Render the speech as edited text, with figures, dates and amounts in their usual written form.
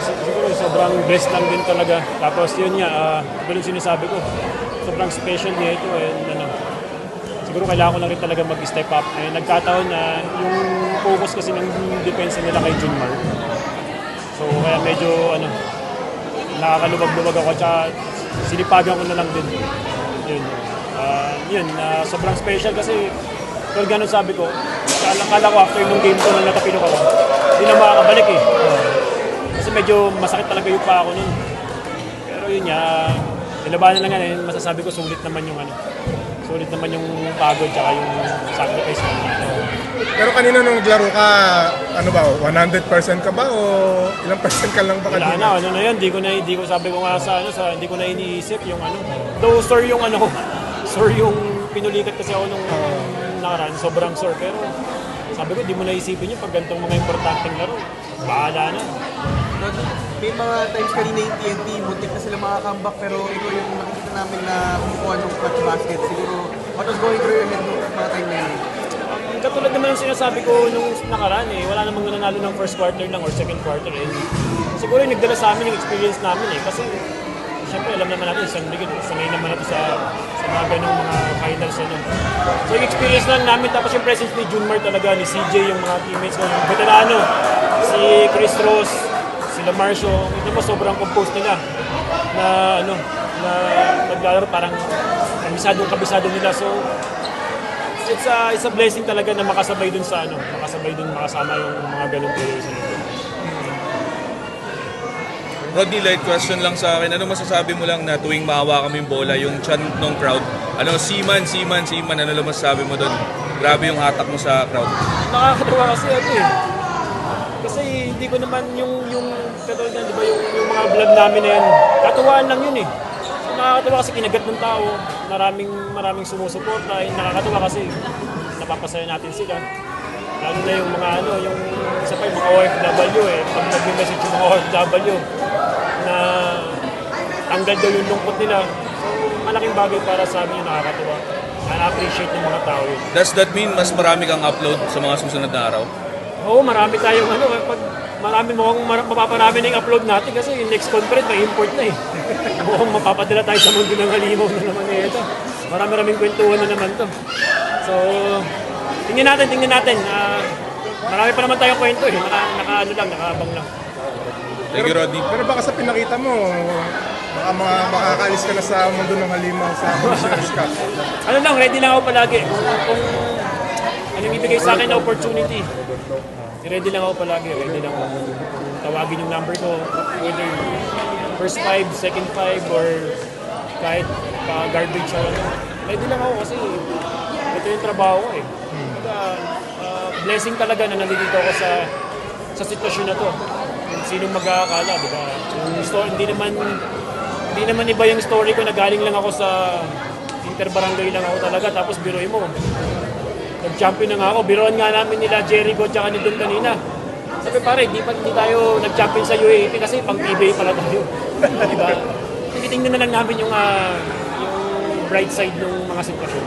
siguro sobrang blessed lang din talaga. Tapos yun nga, ganun sinasabi ko. Sobrang special niya ito and siguro kailangan ko lang rin talaga mag-step up. Nagkataon na yung focus kasi ng depensa nila kay Junmar. So kaya medyo nakakalubag-lubag ako at sinipagan ko na lang din. Sobrang special kasi pero ganun sabi ko, kala ko after nung game ko nung natapilok ako, hindi na makakabalik eh. Kasi medyo masakit talaga yung pa ako nun. Pero yun nga, nilabanan lang yan masasabi ko sulit naman yung sulit naman yung pagod tsaka yung sacrifice naman. Pero kanina nung naglaro ka, 100% ka ba o ilang percent ka lang ba Wala kanina? na yun, hindi ko sabi ko nga hindi ko na iniisip yung Though sore yung sore yung pinulikat kasi ako nung nakaraan, sobrang sore. Pero sabi ko, di mo naisipin yun pag ganitong mga importanteng laro. Bahala na. May mga times kanina yung TNT, muntik na sila makakambak pero ikaw yung nakikita namin na kumukuha ng clutch basket. Siguro, what was going through your head nung mga time na yun? Katulad naman yung sinasabi ko nung nakaraan wala namang nanalo ng first quarter lang or second quarter. Siguro yung nagdala sa amin yung experience namin kasi siyempre alam naman natin isang ligid, sanay naman natin sa mga ganong mga finals So yung experience lang namin tapos yung presence ni Junmar talaga, ni CJ, yung mga teammates ko, yung veterano, si Chris Ross, sila Marcio, ito mo sobrang composed nila na naglalaro parang kabisado nila. So it's a blessing talaga na makasabay dun makasama yung mga ganung players nila. Rodney, light question lang sa akin. Ano masasabi mo lang na tuwing mahawa kami yung bola, yung chant ng crowd? Seaman, ano lang masasabi mo doon? Grabe yung hatak mo sa crowd. Nakakatawa kasi kasi hindi ko naman yung katulad na, di ba, yung mga vlog namin na yan, katuwaan lang yun So, nakakatawa kasi kinagat ng tao, maraming sumusuporta, nakakatawa kasi napapasaya natin sila. Lalo na yung mga yung isa pa yung mga OFW pag nag-message yung mga OFW na tanggal daw yung lungkot nila. So, malaking bagay para sa amin yung nakakatawa. Na-appreciate ng mga tao yun. Does that mean mas marami kang upload sa mga susunod na araw? Oo, marami tayong pag mukhang mapaparami na yung upload natin kasi yung next conference may import na Mukhang mapapadala tayo sa mundo ng halimaw na naman ito. Marami-raming kwentuhan na naman to. So, tingnan natin. Marami pa naman tayong kwento nakaabang lang. Thank you, Rodney. Pero baka sa pinakita mo, baka makakaalis ka na sa mundo ng halimaw sa Commissioner's Cup. Ready lang ako palagi. Kung anong ibigay sa akin na opportunity, ready lang ako palagi. Ready lang ako. Tawagin yung number ko, whether first 5, second 5, or kahit garbage or ready lang ako kasi ito yung trabaho ko blessing talaga na nandito ako sa sitwasyon na to. Sinong mag-aakala, di ba? Hindi naman iba yung story ko na galing lang ako sa interbarangay lang ako talaga tapos biroin mo. Nag-champion na nga ako. Biroan nga namin nila Jericho at ni Don kanina. Sabi pare, hindi tayo nag-champion sa UAAP kasi pang PBA pala tayo. Di ba? Titingnan na lang namin yung bright side ng mga sitwasyon.